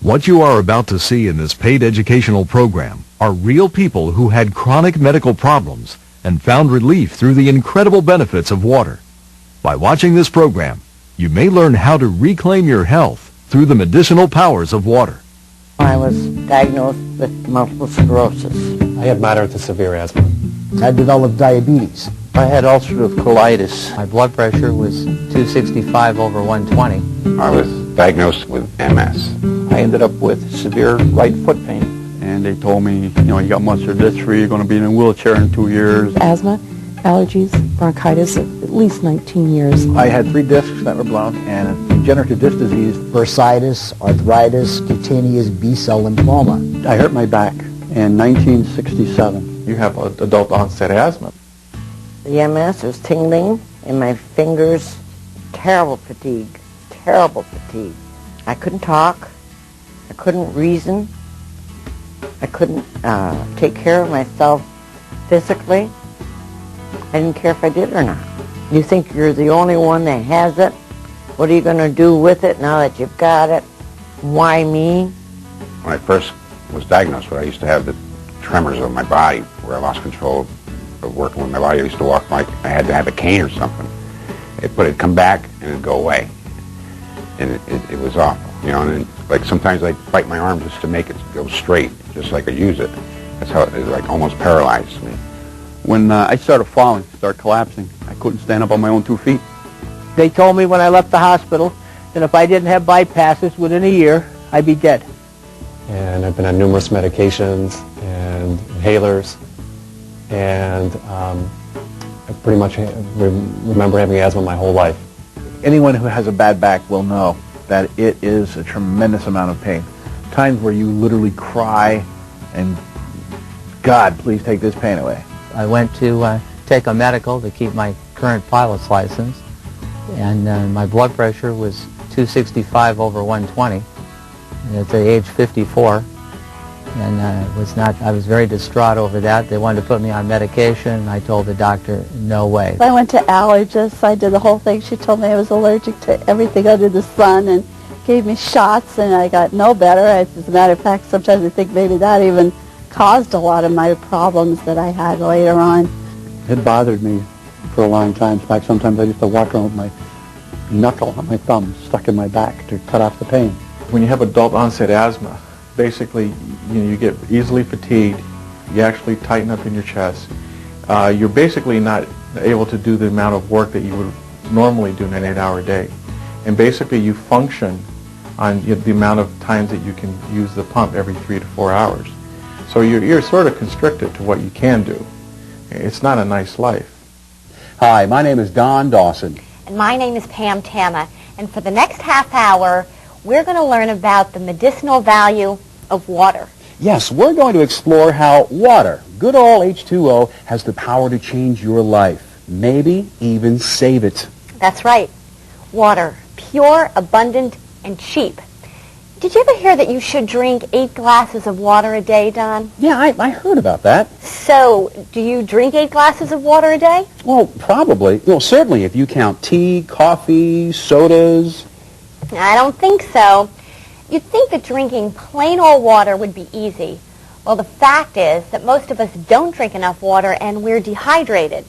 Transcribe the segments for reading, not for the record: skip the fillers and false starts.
What you are about to see in this paid educational program are real people who had chronic medical problems and found relief through the incredible benefits of water. By watching this program, you may learn how to reclaim your health through the medicinal powers of water. I was diagnosed with multiple sclerosis. I had moderate to severe asthma. I developed diabetes. I had ulcerative colitis. My blood pressure was 265 over 120. I was diagnosed with MS. I ended up with severe right foot pain. And they told me, you got muscular dystrophy, you're going to be in a wheelchair in 2 years. Asthma, allergies, bronchitis, at least 19 years. I had 3 discs that were blown and a degenerative disc disease. Bursitis, arthritis, cutaneous B-cell lymphoma. I hurt my back in 1967. You have adult onset asthma. The MS was tingling in my fingers, terrible fatigue. I couldn't talk, I couldn't reason, I couldn't take care of myself physically. I didn't care if I did or not. You think you're the only one that has it? What are you going to do with it now that you've got it? Why me? When I first was diagnosed with it, I used to have the tremors of my body where I lost control of working with my body. I used to walk like I had to have a cane or something. But it'd come back and it'd go away. And it was awful, and then, like sometimes I'd bite my arm just to make it go straight, just so I could use it. That's how it like almost paralyzed me. When I started falling, started collapsing, I couldn't stand up on my own 2 feet. They told me when I left the hospital that if I didn't have bypasses within a year, I'd be dead. And I've been on numerous medications and inhalers, and I pretty much remember having asthma my whole life. Anyone who has a bad back will know that it is a tremendous amount of pain. Times where you literally cry and, God, please take this pain away. I went to take a medical to keep my current pilot's license, and my blood pressure was 265 over 120 at the age 54, and I was very distraught over that. They wanted to put me on medication. I told the doctor, no way. I went to allergists. I did the whole thing. She told me I was allergic to everything under the sun and gave me shots, and I got no better. As a matter of fact, sometimes I think maybe that even caused a lot of my problems that I had later on. It bothered me for a long time. In fact, sometimes I used to walk around with my knuckle on my thumb stuck in my back to cut off the pain. When you have adult onset asthma, basically, you get easily fatigued. You actually tighten up in your chest. You're basically not able to do the amount of work that you would normally do in an 8-hour day. And basically, you function on the amount of times that you can use the pump every 3 to 4 hours. So you're sort of constricted to what you can do. It's not a nice life. Hi, my name is Don Dawson. And my name is Pam Tama. And for the next half hour, we're going to learn about the medicinal value of water. Yes, we're going to explore how water, good old H2O, has the power to change your life, maybe even save it. That's right. Water, pure, abundant, and cheap. Did you ever hear that you should drink 8 glasses of water a day, Don? Yeah, I heard about that. So, do you drink 8 glasses of water a day? Well, probably. Well, certainly if you count tea, coffee, sodas. I don't think so. You'd think that drinking plain old water would be easy. Well, the fact is that most of us don't drink enough water and we're dehydrated.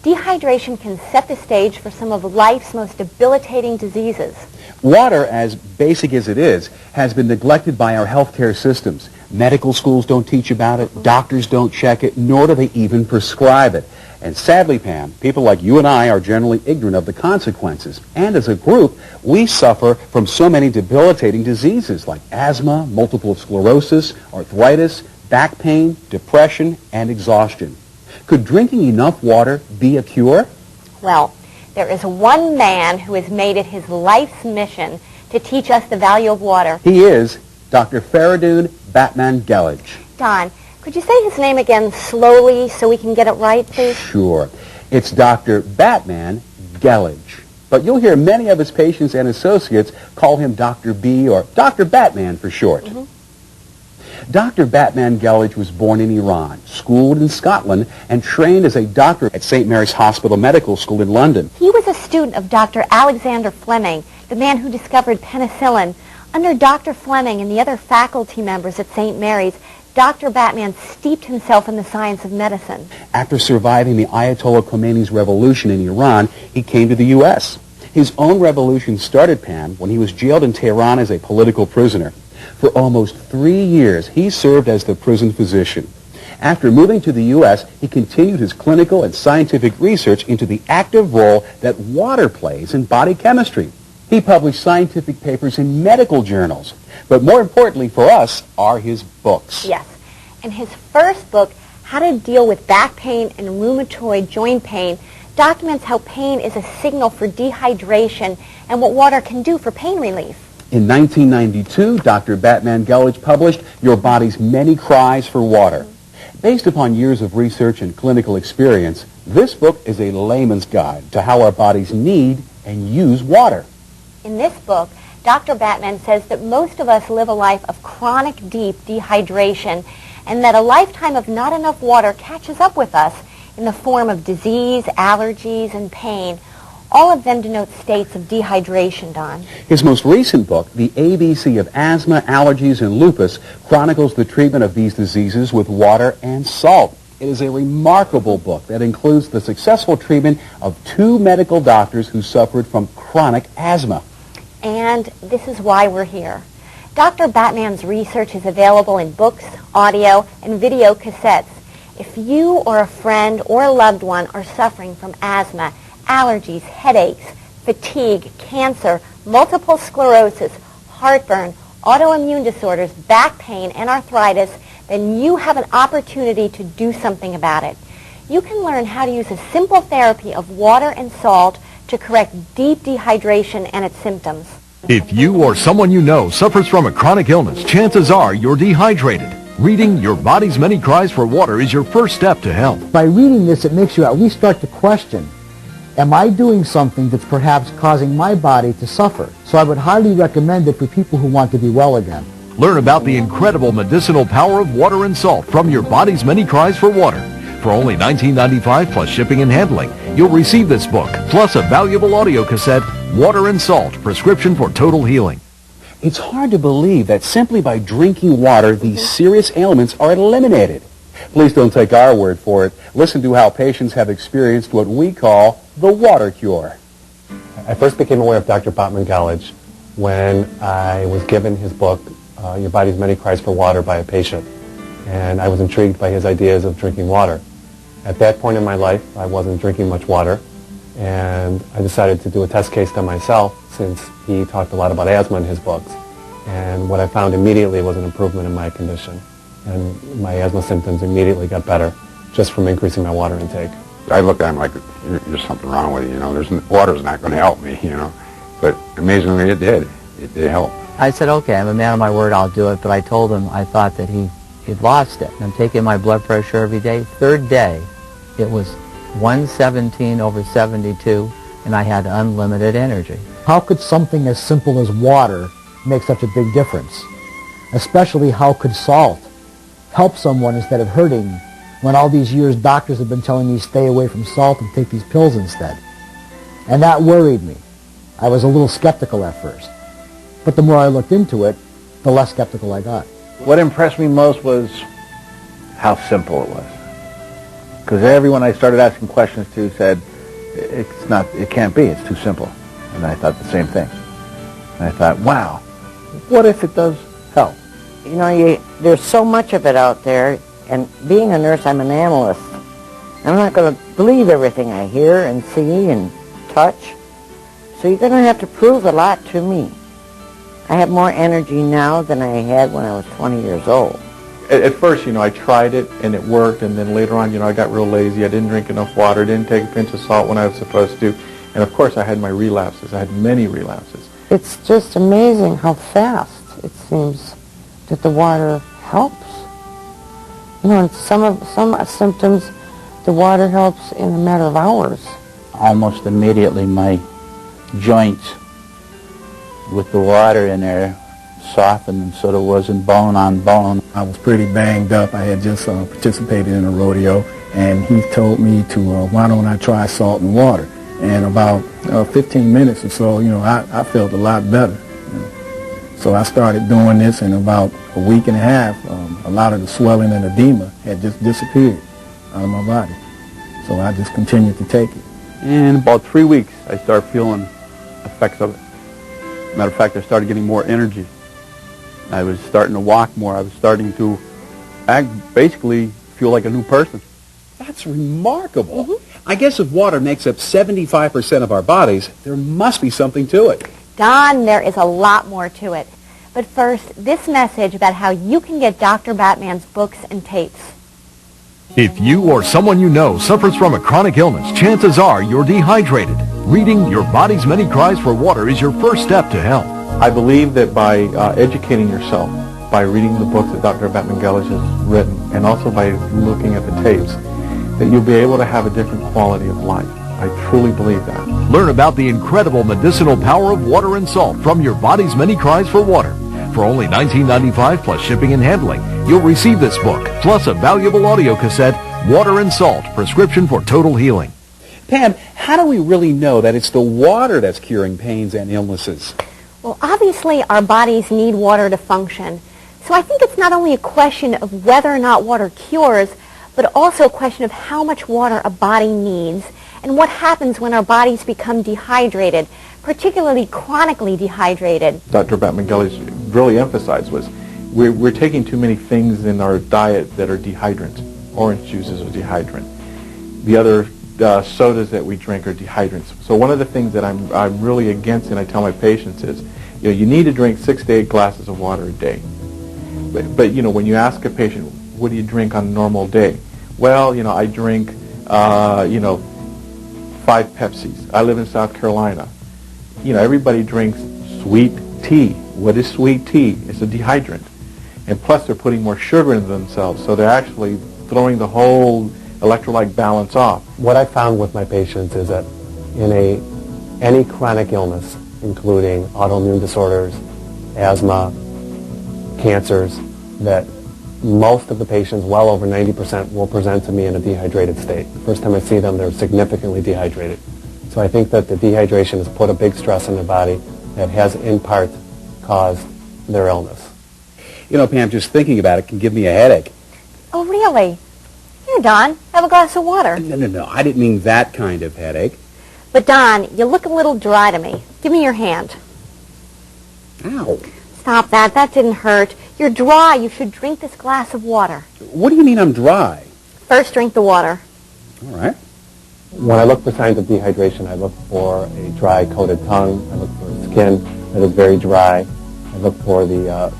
Dehydration can set the stage for some of life's most debilitating diseases. Water, as basic as it is, has been neglected by our healthcare systems. Medical schools don't teach about it, doctors don't check it, nor do they even prescribe it. And sadly, Pam, people like you and I are generally ignorant of the consequences. And as a group, we suffer from so many debilitating diseases like asthma, multiple sclerosis, arthritis, back pain, depression, and exhaustion. Could drinking enough water be a cure? Well, there is one man who has made it his life's mission to teach us the value of water. He is Dr. Faridun Batman Gelage. Don, could you say his name again slowly so we can get it right, please? Sure. It's Dr. Batman Gelage. But you'll hear many of his patients and associates call him Dr. B or Dr. Batman for short. Dr. Batman Gelage was born in Iran, schooled in Scotland, and trained as a doctor at St. Mary's Hospital Medical School in London. He was a student of Dr. Alexander Fleming, the man who discovered penicillin Under Dr. Fleming and the other faculty members at St. Mary's, Dr. Batman steeped himself in the science of medicine. After surviving the Ayatollah Khomeini's revolution in Iran, he came to the U.S. His own revolution started, Pam, when he was jailed in Tehran as a political prisoner. For almost 3 years, he served as the prison physician. After moving to the U.S., he continued his clinical and scientific research into the active role that water plays in body chemistry. He published scientific papers in medical journals. But more importantly for us are his books. Yes. And his first book, How to Deal with Back Pain and Rheumatoid Joint Pain, documents how pain is a signal for dehydration and what water can do for pain relief. In 1992, Dr. Batman Gulledge published Your Body's Many Cries for Water. Based upon years of research and clinical experience, this book is a layman's guide to how our bodies need and use water. In this book, Dr. Batman says that most of us live a life of chronic deep dehydration and that a lifetime of not enough water catches up with us in the form of disease, allergies, and pain. All of them denote states of dehydration, Don. His most recent book, The ABC of Asthma, Allergies, and Lupus, chronicles the treatment of these diseases with water and salt. It is a remarkable book that includes the successful treatment of 2 medical doctors who suffered from chronic asthma. And this is why we're here. Dr. Batman's research is available in books, audio, and video cassettes. If you or a friend or a loved one are suffering from asthma, allergies, headaches, fatigue, cancer, multiple sclerosis, heartburn, autoimmune disorders, back pain, and arthritis, then you have an opportunity to do something about it. You can learn how to use a simple therapy of water and salt to correct deep dehydration and its symptoms. If you or someone you know suffers from a chronic illness, chances are you're dehydrated. Reading Your Body's Many Cries for Water is your first step to health. By reading this, it makes you at least start to question, am I doing something that's perhaps causing my body to suffer? So I would highly recommend it for people who want to be well again. Learn about the incredible medicinal power of water and salt from Your Body's Many Cries for Water. For only $19.95 plus shipping and handling, you'll receive this book, plus a valuable audio cassette, Water and Salt, Prescription for Total Healing. It's hard to believe that simply by drinking water, these serious ailments are eliminated. Please don't take our word for it. Listen to how patients have experienced what we call the water cure. I first became aware of Dr. Batman Gulledge when I was given his book, Your Body's Many Cries for Water, by a patient. And I was intrigued by his ideas of drinking water. At that point in my life, I wasn't drinking much water, and I decided to do a test case on myself since he talked a lot about asthma in his books. And what I found immediately was an improvement in my condition. And my asthma symptoms immediately got better just from increasing my water intake. I looked at him like, there's something wrong with you, you know. Water's not going to help me, you know. But amazingly, it did. It did help. I said, okay, I'm a man of my word, I'll do it. But I told him I thought that he'd lost it. I'm taking my blood pressure every day. Third day, it was 117/72, and I had unlimited energy. How could something as simple as water make such a big difference? Especially, how could salt help someone instead of hurting when all these years doctors have been telling me stay away from salt and take these pills instead? And that worried me. I was a little skeptical at first. But the more I looked into it, the less skeptical I got. What impressed me most was how simple it was. Because everyone I started asking questions to said, it can't be, it's too simple. And I thought the same thing. And I thought, wow, what if it does help? You know, there's so much of it out there, and being a nurse, I'm an analyst. I'm not going to believe everything I hear and see and touch. So you're going to have to prove a lot to me. I have more energy now than I had when I was 20 years old. At first, I tried it and it worked, and then later on, I got real lazy. I didn't drink enough water, didn't take a pinch of salt when I was supposed to. And of course, I had my relapses. I had many relapses. It's just amazing how fast it seems that the water helps. In some symptoms, the water helps in a matter of hours. Almost immediately, my joints with the water in there softened so there wasn't bone on bone. I was pretty banged up. I had just participated in a rodeo, and he told me to, why don't I try salt and water? And about 15 minutes or so, I felt a lot better. So I started doing this, in about a week and a half, a lot of the swelling and edema had just disappeared out of my body. So I just continued to take it. In about 3 weeks, I started feeling effects of it. Matter of fact, I started getting more energy. I was starting to walk more. I was starting to basically feel like a new person. That's remarkable. I guess if water makes up 75% of our bodies, there must be something to it. Don, there is a lot more to it. But first, this message about how you can get Dr. Batman's books and tapes. If you or someone you know suffers from a chronic illness, chances are you're dehydrated. Reading Your Body's Many Cries for Water is your first step to health. I believe that by educating yourself, by reading the books that Dr. Batman Gallage has written, and also by looking at the tapes, that you'll be able to have a different quality of life. I truly believe that. Learn about the incredible medicinal power of water and salt from Your Body's Many Cries for Water. For only $19.95 plus shipping and handling, you'll receive this book, plus a valuable audio cassette, Water and Salt, Prescription for Total Healing. Pam, how do we really know that it's the water that's curing pains and illnesses? Well, obviously our bodies need water to function. So I think it's not only a question of whether or not water cures, but also a question of how much water a body needs and what happens when our bodies become dehydrated, particularly chronically dehydrated. Dr. Batman Gallage really emphasized was we're taking too many things in our diet that are dehydrant. Orange juice is a dehydrant. The other sodas that we drink are dehydrants. So one of the things that I'm really against, and I tell my patients, is you need to drink 6 to 8 glasses of water a day. But when you ask a patient, what do you drink on a normal day? Well, I drink 5 Pepsis. I live in South Carolina. Everybody drinks sweet tea. What is sweet tea? It's a dehydrant. And plus they're putting more sugar into themselves, so they're actually throwing the whole electrolyte balance off. What I found with my patients is that in any chronic illness, including autoimmune disorders, asthma, cancers, that most of the patients, well over 90%, will present to me in a dehydrated state. The first time I see them, they're significantly dehydrated. So I think that the dehydration has put a big stress on their body that has, in part, caused their illness. Pam, just thinking about it can give me a headache. Oh, really? Here, Don, have a glass of water. No, I didn't mean that kind of headache. But Don, you look a little dry to me. Give me your hand. Ow. Stop that. That didn't hurt. You're dry. You should drink this glass of water. What do you mean I'm dry? First, drink the water. All right. When I look for signs of dehydration, I look for a dry coated tongue. I look for skin that is very dry. I look for the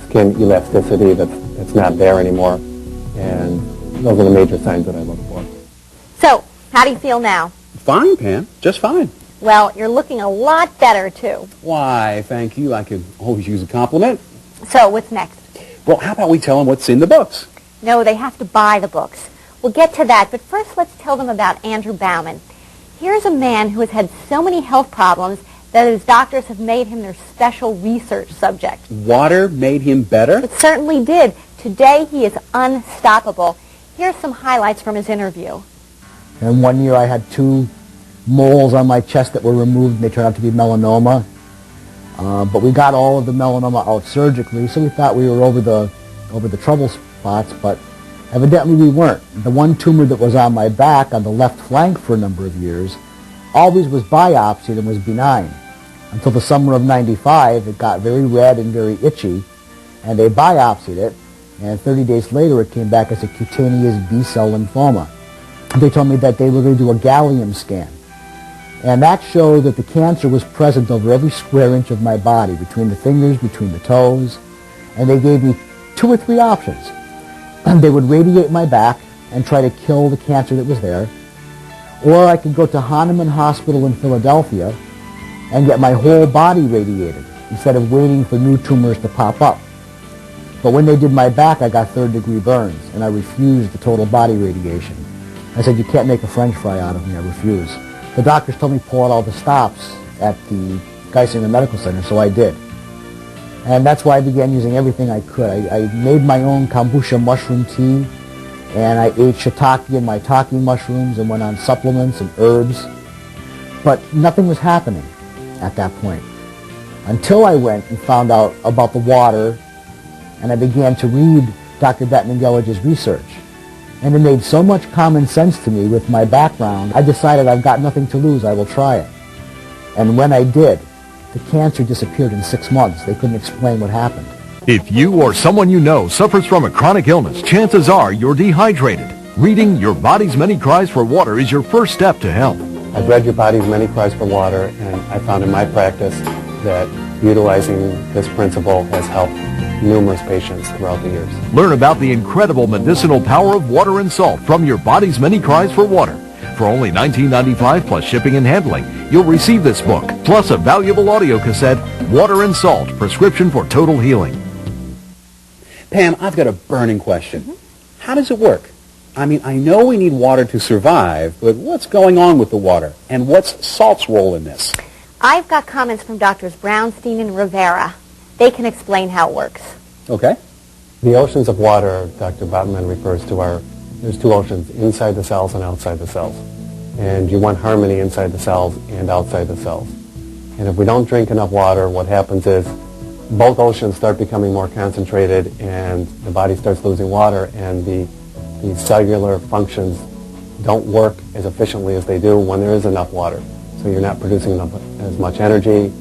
skin elasticity that's not there anymore. And those are the major signs that I look for. So, how do you feel now? Fine, Pam. Just fine. Well, you're looking a lot better, too. Why, thank you. I could always use a compliment. So, what's next? Well, how about we tell them what's in the books? No, they have to buy the books. We'll get to that, but first let's tell them about Andrew Bauman. Here's a man who has had so many health problems that his doctors have made him their special research subject. Water made him better? It certainly did. Today he is unstoppable. Here's some highlights from his interview. And one year I had 2 moles on my chest that were removed, and they turned out to be melanoma. But we got all of the melanoma out surgically, so we thought we were over the trouble spots, but evidently we weren't. The one tumor that was on my back on the left flank for a number of years always was biopsied and was benign. Until the summer of '95, it got very red and very itchy, and they biopsied it, and 30 days later it came back as a cutaneous B-cell lymphoma. They told me that they were going to do a gallium scan, and that showed that the cancer was present over every square inch of my body, between the fingers, between the toes, and they gave me 2 or 3 options. They would radiate my back and try to kill the cancer that was there, or I could go to Hahnemann Hospital in Philadelphia and get my whole body radiated instead of waiting for new tumors to pop up. But when they did my back, I got 3rd-degree burns, and I refused the total body radiation. I said, you can't make a French fry out of me, I refuse. The doctors told me to pull out all the stops at the Geisinger Medical Center, so I did. And that's why I began using everything I could. I made my own kombucha mushroom tea, and I ate shiitake and maitake mushrooms and went on supplements and herbs. But nothing was happening at that point. until I went and found out about the water, and I began to read Dr. Bettman Gellige's research. And it made so much common sense to me with my background, I decided I've got nothing to lose, I will try it. And when I did, the cancer disappeared in 6 months. They couldn't explain what happened. If you or someone you know suffers from a chronic illness, chances are you're dehydrated. Reading Your Body's Many Cries for Water is your first step to health. I've read Your Body's Many Cries for Water, and I found in my practice that utilizing this principle has helped numerous patients throughout the years. Learn about the incredible medicinal power of water and salt from Your Body's Many Cries for Water. For only $19.95 plus shipping and handling, you'll receive this book, plus a valuable audio cassette, Water and Salt, Prescription for Total Healing. Pam, I've got a burning question. How does it work? I mean, I know we need water to survive, but what's going on with the water? And what's salt's role in this? I've got comments from Doctors Brownstein and Rivera. They can explain how it works. Okay. The oceans of water Dr. Botman refers to are, there's two oceans, inside the cells and outside the cells. And you want harmony inside the cells and outside the cells. And if we don't drink enough water, what happens is both oceans start becoming more concentrated and the body starts losing water, and the cellular functions don't work as efficiently as they do when there is enough water. So you're not producing as much energy,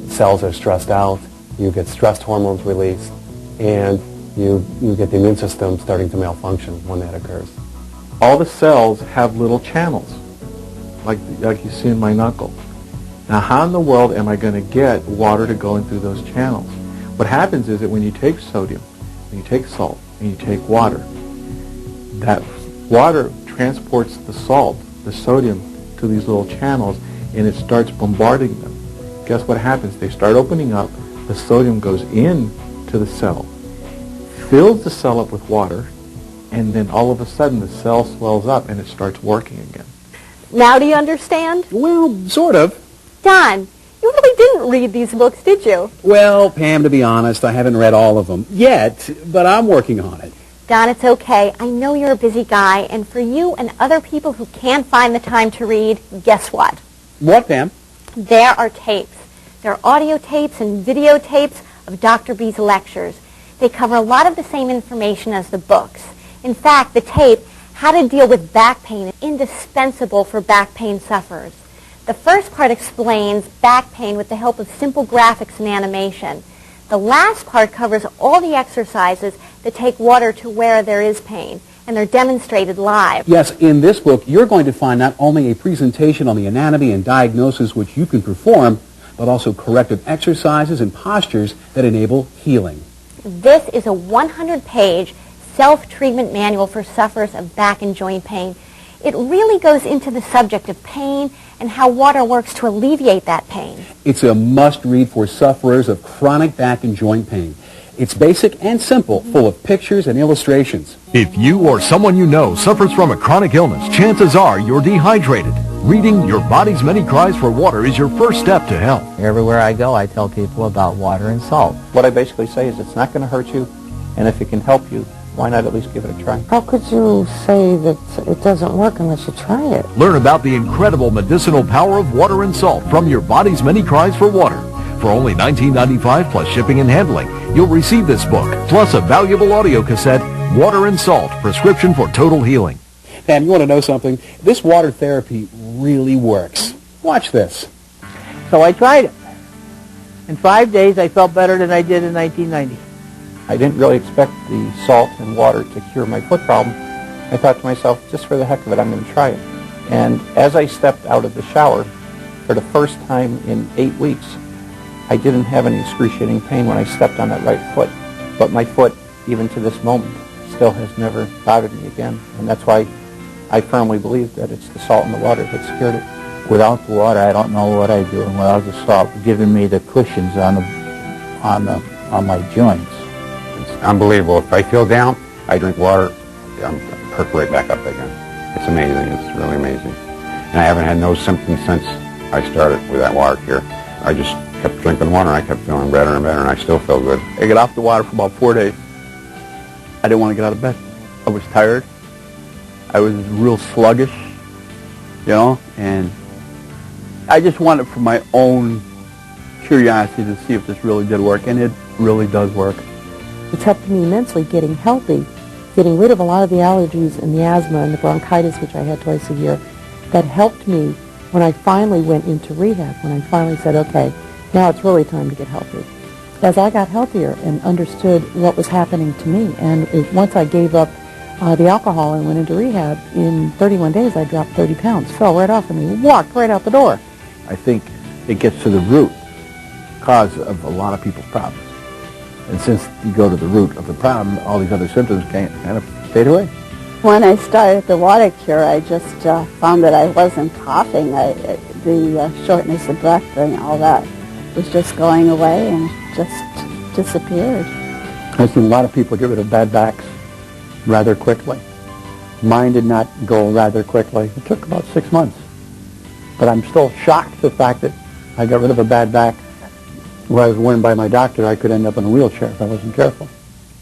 cells are stressed out, you get stress hormones released, and you get the immune system starting to malfunction when that occurs. All the cells have little channels, like you see in my knuckle. Now, how in the world am I going to get water to go in through those channels? What happens is that when you take sodium, when you take salt, and you take water, that water transports the salt, the sodium, to these little channels, and it starts bombarding them. Guess what happens? They start opening up, the sodium goes into the cell, fills the cell up with water, and then all of a sudden the cell swells up and it starts working again. Now do you understand? Well, sort of. Don, you really didn't read these books, did you? Well, Pam, to be honest, I haven't read all of them yet, but I'm working on it. Don, it's okay. I know you're a busy guy, and for you and other people who can't find the time to read, guess what? What, Pam? There are tapes. There are audio tapes and videotapes of Dr. B's lectures. They cover a lot of the same information as the books. In fact, the tape, How to Deal with Back Pain, is indispensable for back pain sufferers. The first part explains back pain with the help of simple graphics and animation. The last part covers all the exercises that take water to where there is pain, and they're demonstrated live. Yes, in this book, you're going to find not only a presentation on the anatomy and diagnosis which you can perform, but also corrective exercises and postures that enable healing. This is a 100-page self-treatment manual for sufferers of back and joint pain. It really goes into the subject of pain and how water works to alleviate that pain. It's a must-read for sufferers of chronic back and joint pain. It's basic and simple, full of pictures and illustrations. If you or someone you know suffers from a chronic illness, chances are you're dehydrated. Reading Your Body's Many Cries for Water is your first step to health. Everywhere I go, I tell people about water and salt. What I basically say is it's not going to hurt you, and if it can help you, why not at least give it a try? How could you say that it doesn't work unless you try it? Learn about the incredible medicinal power of water and salt from Your Body's Many Cries for Water. For only $19.95 plus shipping and handling, you'll receive this book, plus a valuable audio cassette, Water and Salt, Prescription for Total Healing. Pam, you want to know something? This water therapy really works. Watch this. So I tried it. In 5 days, I felt better than I did in 1990. I didn't really expect the salt and water to cure my foot problem. I thought to myself, just for the heck of it, I'm going to try it. And as I stepped out of the shower, for the first time in 8 weeks, I didn't have any excruciating pain when I stepped on that right foot. But my foot, even to this moment, still has never bothered me again. And that's why I firmly believe that it's the salt and the water that's cured it. Without the water, I don't know what I'd do, and without the salt, giving me the cushions on my joints. It's unbelievable. If I feel down, I drink water, I'm perk right back up again. It's amazing. It's really amazing. And I haven't had no symptoms since I started with that water cure. I just kept drinking water, and I kept feeling better and better, and I still feel good. I got off the water for about 4 days. I didn't want to get out of bed. I was tired. I was real sluggish, and I just wanted for my own curiosity to see if this really did work, and it really does work. It's helped me immensely getting healthy, getting rid of a lot of the allergies and the asthma and the bronchitis, which I had twice a year. That helped me when I finally went into rehab, when I finally said, okay, now it's really time to get healthy. As I got healthier and understood what was happening to me, and once I gave up the alcohol and went into rehab, in 31 days I dropped 30 pounds, fell right off of me, walked right out the door. I think it gets to the root cause of a lot of people's problems. And since you go to the root of the problem, all these other symptoms kind of fade away. When I started the watercure, I just found that I wasn't coughing. The shortness of breath and all that was just going away and just disappeared. I've seen a lot of people get rid of bad backs rather quickly. Mine did not go rather quickly. It took about 6 months. But I'm still shocked at the fact that I got rid of a bad back where I was warned by my doctor I could end up in a wheelchair if I wasn't careful.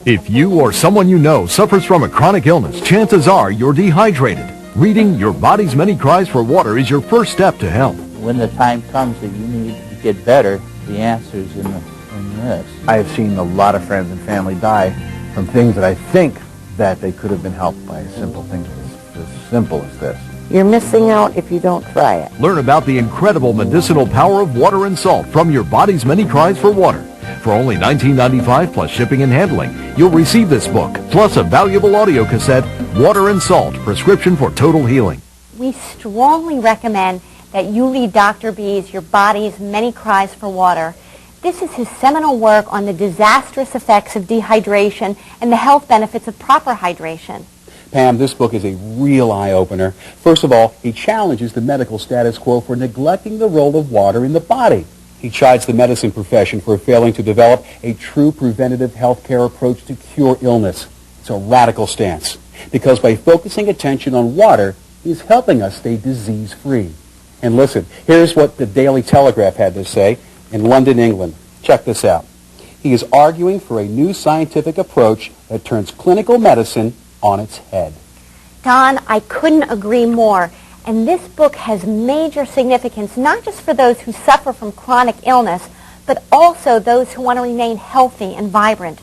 If you or someone you know suffers from a chronic illness, chances are you're dehydrated. Reading Your Body's Many Cries for Water is your first step to health. When the time comes that you need to get better, the answer's in this. I have seen a lot of friends and family die from things that I think that they could have been helped by simple things as simple as this. You're missing out if you don't try it. Learn about the incredible medicinal power of water and salt from Your Body's Many Cries for Water. For only $19.95 plus shipping and handling, you'll receive this book, plus a valuable audio cassette, Water and Salt, Prescription for Total Healing. We strongly recommend that you read Dr. B's Your Body's Many Cries for Water. This is his seminal work on the disastrous effects of dehydration and the health benefits of proper hydration. Pam, this book is a real eye-opener. First of all, he challenges the medical status quo for neglecting the role of water in the body. He chides the medicine profession for failing to develop a true preventative health care approach to cure illness. It's a radical stance, because by focusing attention on water, he's helping us stay disease-free. And listen, here's what the Daily Telegraph had to say in London, England. Check this out. He is arguing for a new scientific approach that turns clinical medicine on its head. Don, I couldn't agree more. And this book has major significance, not just for those who suffer from chronic illness, but also those who want to remain healthy and vibrant.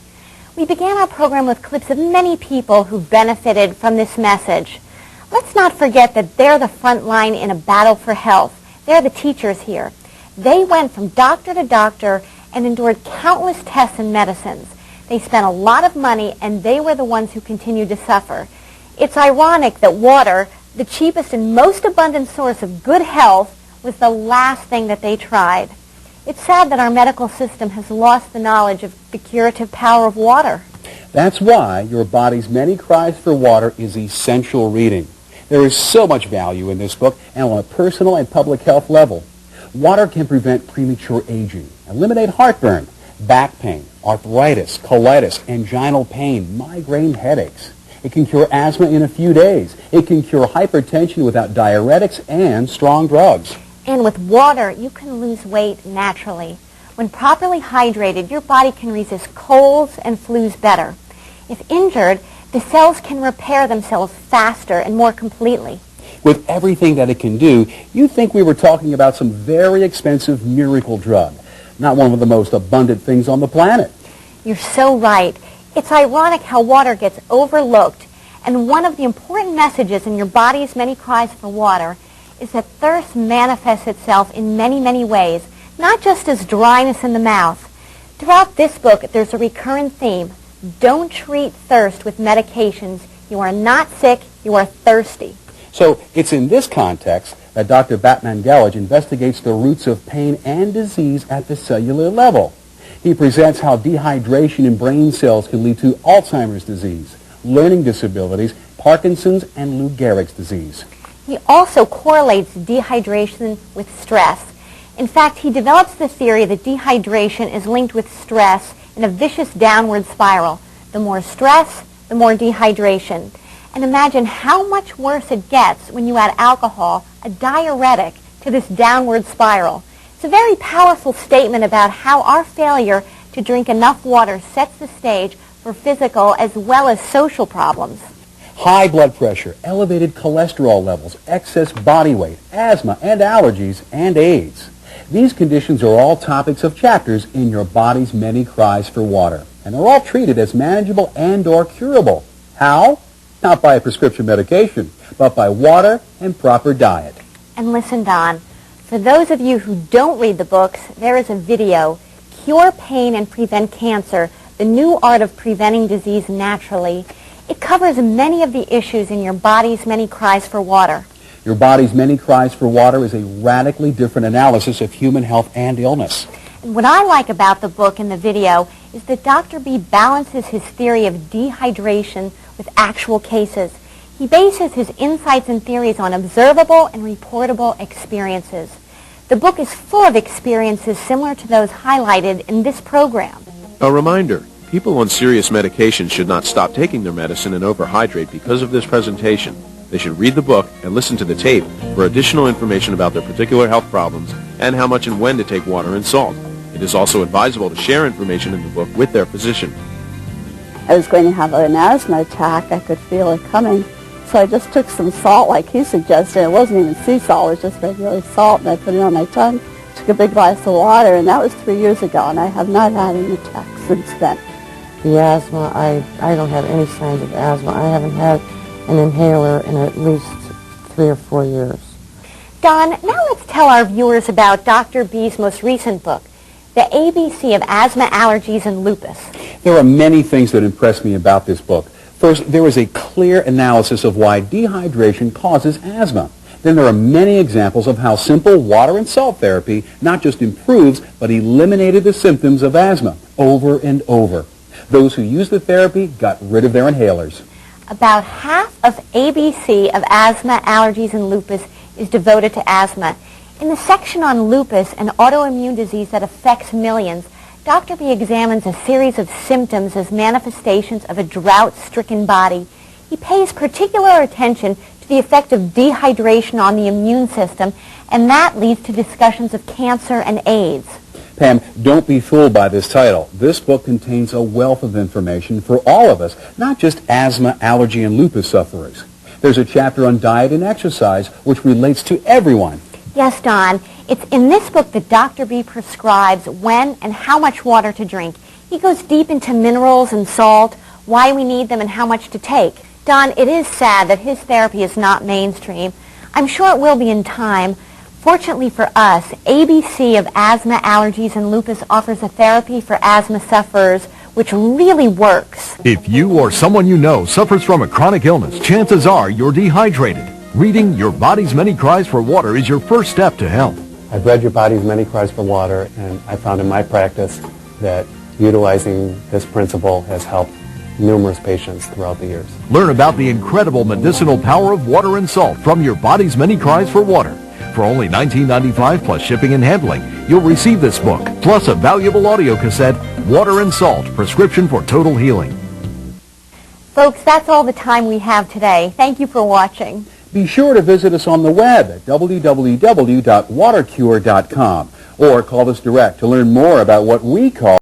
We began our program with clips of many people who benefited from this message. Let's not forget that they're the front line in a battle for health. They're the teachers here. They went from doctor to doctor and endured countless tests and medicines. They spent a lot of money, and they were the ones who continued to suffer. It's ironic that water, the cheapest and most abundant source of good health, was the last thing that they tried. It's sad that our medical system has lost the knowledge of the curative power of water. That's why Your Body's Many Cries for Water is essential reading. There is so much value in this book, and on a personal and public health level. Water can prevent premature aging, eliminate heartburn, back pain, arthritis, colitis, anginal pain, migraine headaches. It can cure asthma in a few days. It can cure hypertension without diuretics and strong drugs. And with water, you can lose weight naturally. When properly hydrated, your body can resist colds and flus better. If injured, the cells can repair themselves faster and more completely. With everything that it can do, you'd think we were talking about some very expensive miracle drug, not one of the most abundant things on the planet. You're so right. It's ironic how water gets overlooked, and one of the important messages in Your Body's Many Cries for Water is that thirst manifests itself in many, many ways, not just as dryness in the mouth. Throughout this book, there's a recurrent theme. Don't treat thirst with medications. You are not sick, you are thirsty. So it's in this context that Dr. Batman Gallage investigates the roots of pain and disease at the cellular level. He presents how dehydration in brain cells can lead to Alzheimer's disease, learning disabilities, Parkinson's, and Lou Gehrig's disease. He also correlates dehydration with stress. In fact, he develops the theory that dehydration is linked with stress in a vicious downward spiral. The more stress, the more dehydration. And imagine how much worse it gets when you add alcohol, a diuretic, to this downward spiral. It's a very powerful statement about how our failure to drink enough water sets the stage for physical as well as social problems. High blood pressure, elevated cholesterol levels, excess body weight, asthma and allergies, and AIDS. These conditions are all topics of chapters in Your Body's Many Cries for Water, and are all treated as manageable and/or curable. How? Not by a prescription medication, but by water and proper diet. And listen, Don, for those of you who don't read the books, there is a video, Cure Pain and Prevent Cancer, The New Art of Preventing Disease Naturally. It covers many of the issues in Your Body's Many Cries for Water. Your Body's Many Cries for Water is a radically different analysis of human health and illness. And what I like about the book and the video is that Dr. B balances his theory of dehydration with actual cases. He bases his insights and theories on observable and reportable experiences. The book is full of experiences similar to those highlighted in this program. A reminder, people on serious medication should not stop taking their medicine and overhydrate because of this presentation. They should read the book and listen to the tape for additional information about their particular health problems and how much and when to take water and salt. It is also advisable to share information in the book with their physician. I was going to have an asthma attack. I could feel it coming. So I just took some salt like he suggested. It wasn't even sea salt. It was just regular salt, and I put it on my tongue, took a big glass of water, and that was 3 years ago, and I have not had an attack since then. The asthma, I don't have any signs of asthma. I haven't had an inhaler in at least 3 or 4 years. Don, now let's tell our viewers about Dr. B's most recent book, The ABC of Asthma, Allergies, and Lupus. There are many things that impress me about this book. First, there is a clear analysis of why dehydration causes asthma. Then there are many examples of how simple water and salt therapy not just improves, but eliminated the symptoms of asthma over and over. Those who used the therapy got rid of their inhalers. About half of ABC of Asthma, Allergies, and Lupus is devoted to asthma. In the section on lupus, an autoimmune disease that affects millions, Dr. B examines a series of symptoms as manifestations of a drought-stricken body. He pays particular attention to the effect of dehydration on the immune system, and that leads to discussions of cancer and AIDS. Pam, don't be fooled by this title. This book contains a wealth of information for all of us, not just asthma, allergy, and lupus sufferers. There's a chapter on diet and exercise, which relates to everyone. Yes, Don. It's in this book that Dr. B prescribes when and how much water to drink. He goes deep into minerals and salt, why we need them, and how much to take. Don, it is sad that his therapy is not mainstream. I'm sure it will be in time. Fortunately for us, ABC of Asthma, Allergies, and Lupus offers a therapy for asthma sufferers which really works. If you or someone you know suffers from a chronic illness, chances are you're dehydrated. Reading Your Body's Many Cries for Water is your first step to health. I've read Your Body's Many Cries for Water, and I found in my practice that utilizing this principle has helped numerous patients throughout the years. Learn about the incredible medicinal power of water and salt from Your Body's Many Cries for Water. For only $19.95 plus shipping and handling, you'll receive this book, plus a valuable audio cassette, Water and Salt, Prescription for Total Healing. Folks, that's all the time we have today. Thank you for watching. Be sure to visit us on the web at www.watercure.com or call us direct to learn more about what we call